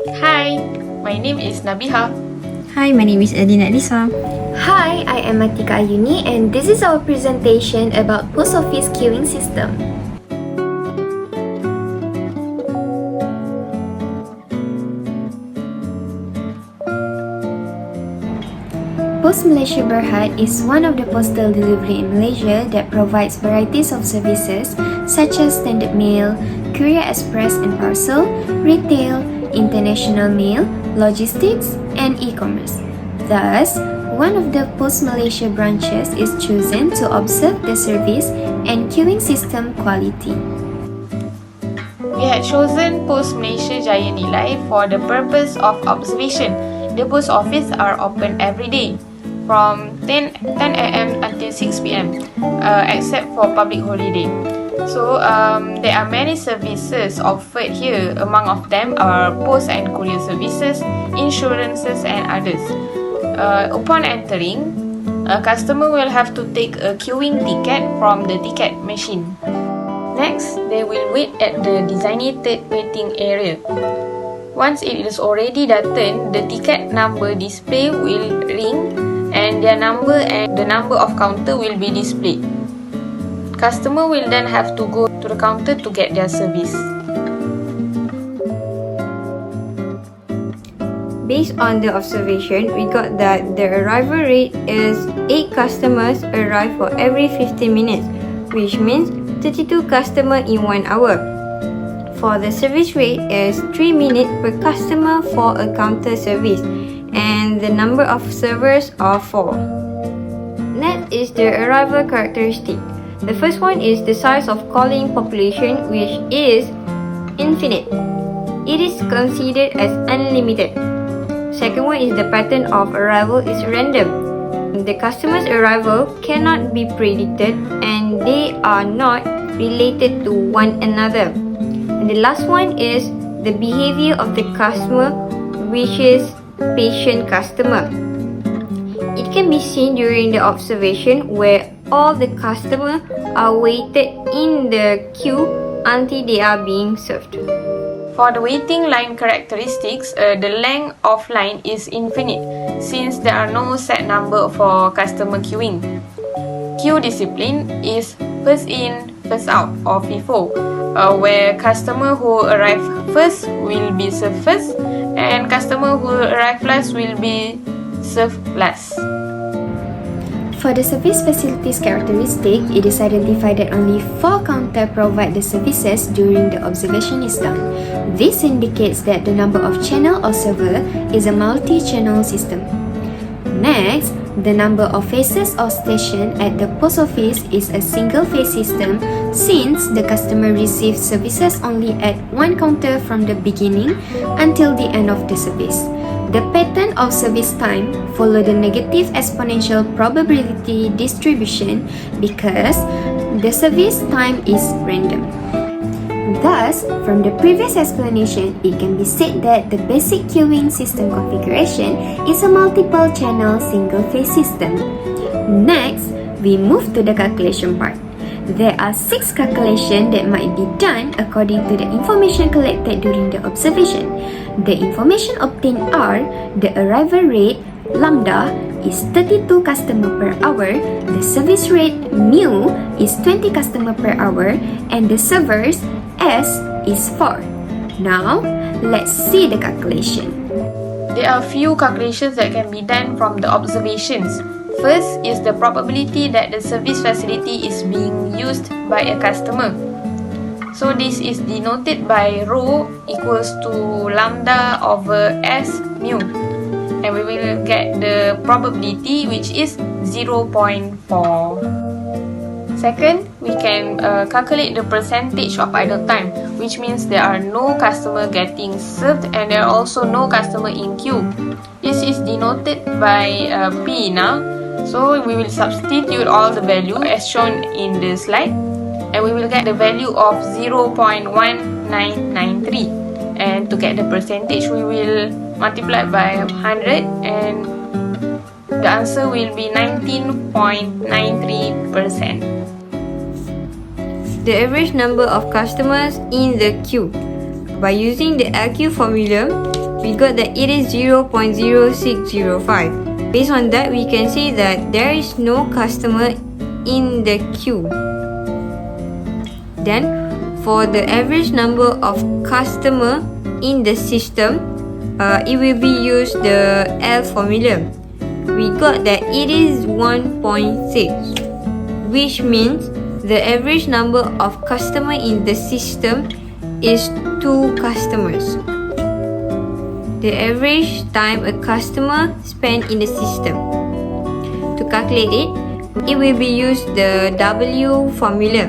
Hi, my name is Nabiha. Hi, my name is Lisa. Hi, I am Athiqa Ayuni and this is our presentation about post office queuing system. Pos Malaysia Berhad is one of the postal delivery in Malaysia that provides varieties of services such as standard mail, courier express and parcel, retail, international mail, logistics, and e-commerce. Thus, one of the Pos Malaysia branches is chosen to observe the service and queuing system quality. We had chosen Pos Malaysia Giant Nilai for the purpose of observation. The post office are open every day from 10 a.m. until 6 p.m. Except for public holiday. So there are many services offered here. Among of them are post and courier services, insurances and others. Upon entering, a customer will have to take a queuing ticket from the ticket machine. Next, they will wait at the designated waiting area. Once it is already done, the ticket number display will ring and their number and the number of counter will be displayed. Customer will then have to go to the counter to get their service. Based on the observation, we got that the arrival rate is 8 customers arrive for every 15 minutes, which means 32 customers in 1 hour. For the service rate is 3 minutes per customer for a counter service, and the number of servers are 4. Next is the arrival characteristic. The first one is the size of calling population, which is infinite. It is considered as unlimited. Second one is the pattern of arrival is random. The customer's arrival cannot be predicted and they are not related to one another. And the last one is the behavior of the customer, which is patient customer. It can be seen during the observation where all the customers are waited in the queue until they are being served. For the waiting line characteristics, the length of line is infinite since there are no set number for customer queuing. Queue discipline is first in, first out or FIFO, where customer who arrive first will be served first and customer who arrive last will be served last. For the service facilities characteristic, it is identified that only 4 counters provide the services during the observation is done. This indicates that the number of channel or server is a multi-channel system. Next, the number of faces or station at the post office is a single face system since the customer receives services only at one counter from the beginning until the end of the service. The pattern of service time follow the negative exponential probability distribution because the service time is random. Thus, from the previous explanation, it can be said that the basic queuing system configuration is a multiple channel single phase system. Next, we move to the calculation part. There are 6 calculations that might be done according to the information collected during the observation. The information obtained are the arrival rate, lambda, is 32 customer per hour, the service rate, mu, is 20 customer per hour, and the servers, S, is 4. Now, let's see the calculation. There are few calculations that can be done from the observations. First is the probability that the service facility is being used by a customer. So this is denoted by rho equals to lambda over S mu. And we will get the probability which is 0.4. Second, we can calculate the percentage of idle time, which means there are no customer getting served and there are also no customer in queue. This is denoted by P now. So we will substitute all the value as shown in the slide and we will get the value of 0.1993. And to get the percentage, we will multiply by 100 and the answer will be 19.93%. The average number of customers in the queue. By using the LQ formula, we got that it is 0.0605. Based on that, we can see that there is no customer in the queue. Then, for the average number of customer in the system, it will be used the L formula. We got that it is 1.6, which means the average number of customer in the system is 2 customers. The average time a customer spend in the system. To calculate it, it will be used the W formula.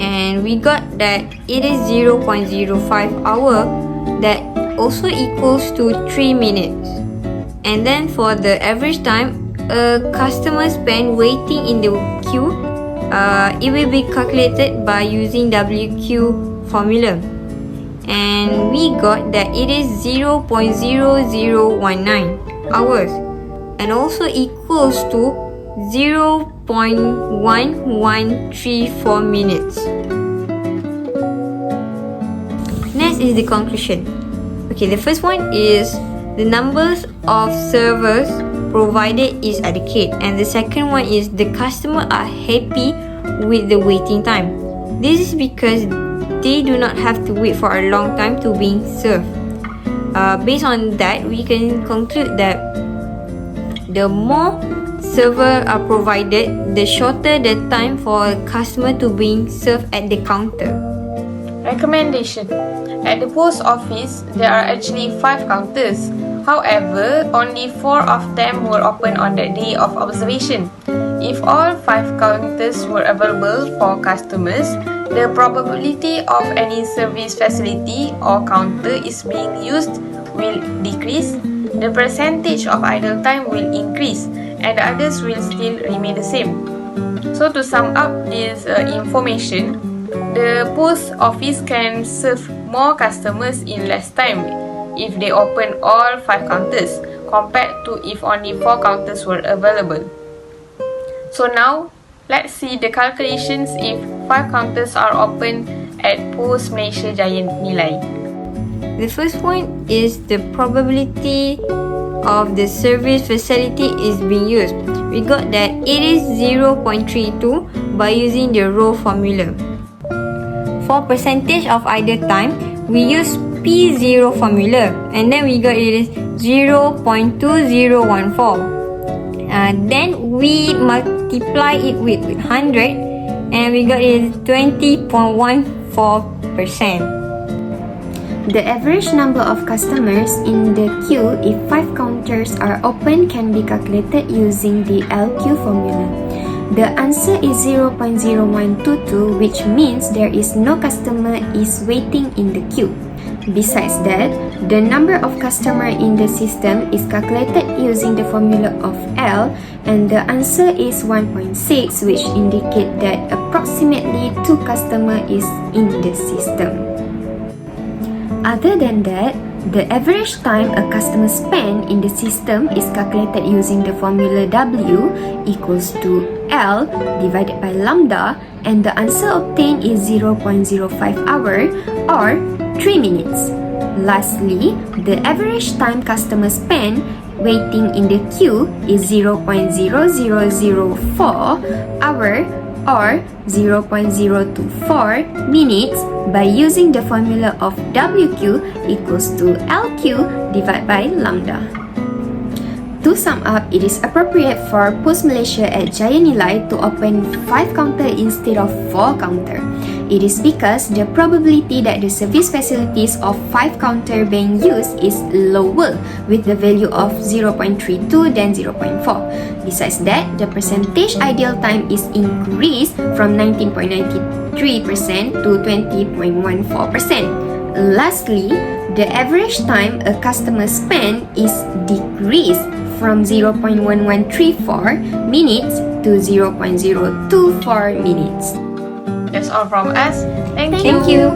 And we got that it is 0.05 hour, that also equals to 3 minutes. And then for the average time a customer spend waiting in the queue, it will be calculated by using WQ formula. And we got that it is 0.0019 hours and also equals to 0.1134 minutes. Next is the conclusion. Okay, the first one is the numbers of servers provided is adequate, and the second one is the customer are happy with the waiting time. This is because they do not have to wait for a long time to being served. Based on that, we can conclude that the more server are provided, the shorter the time for a customer to being served at the counter. Recommendation. At the post office, there are actually 5 counters. However, only 4 of them were open on the day of observation. If all 5 counters were available for customers, the probability of any service facility or counter is being used will decrease, the percentage of idle time will increase, and the others will still remain the same. So to sum up this information, the post office can serve more customers in less time if they open all 5 counters compared to if only 4 counters were available. So now, let's see the calculations if 5 counters are open at Pos Malaysia Giant Nilai. The first one is the probability of the service facility is being used. We got that it is 0.32 by using the row formula. For percentage of idle time, we use P0 formula, and then we got it is 0.2014. Then we multiply it with 100, and we got it is 20.14%. The average number of customers in the queue if 5 counters are open can be calculated using the LQ formula. The answer is 0.0122, which means there is no customer is waiting in the queue. Besides that, the number of customers in the system is calculated using the formula of L, and the answer is 1.6, which indicate that approximately 2 customers is in the system. Other than that, the average time a customer spend in the system is calculated using the formula W equals to L divided by lambda, and the answer obtained is 0.05 hour or 3 minutes. Lastly, the average time customers spend waiting in the queue is 0.0004 hour or 0.024 minutes by using the formula of WQ equals to LQ divided by lambda. To sum up, it is appropriate for Pos Malaysia at Giant Nilai to open 5 counter instead of 4 counter. It is because the probability that the service facilities of 5 counter being used is lower with the value of 0.32 than 0.4. Besides that, the percentage ideal time is increased from 19.93% to 20.14%. Lastly, the average time a customer spend is decreased from 0.1134 minutes to 0.024 minutes. That's all from us. Thank Thank you.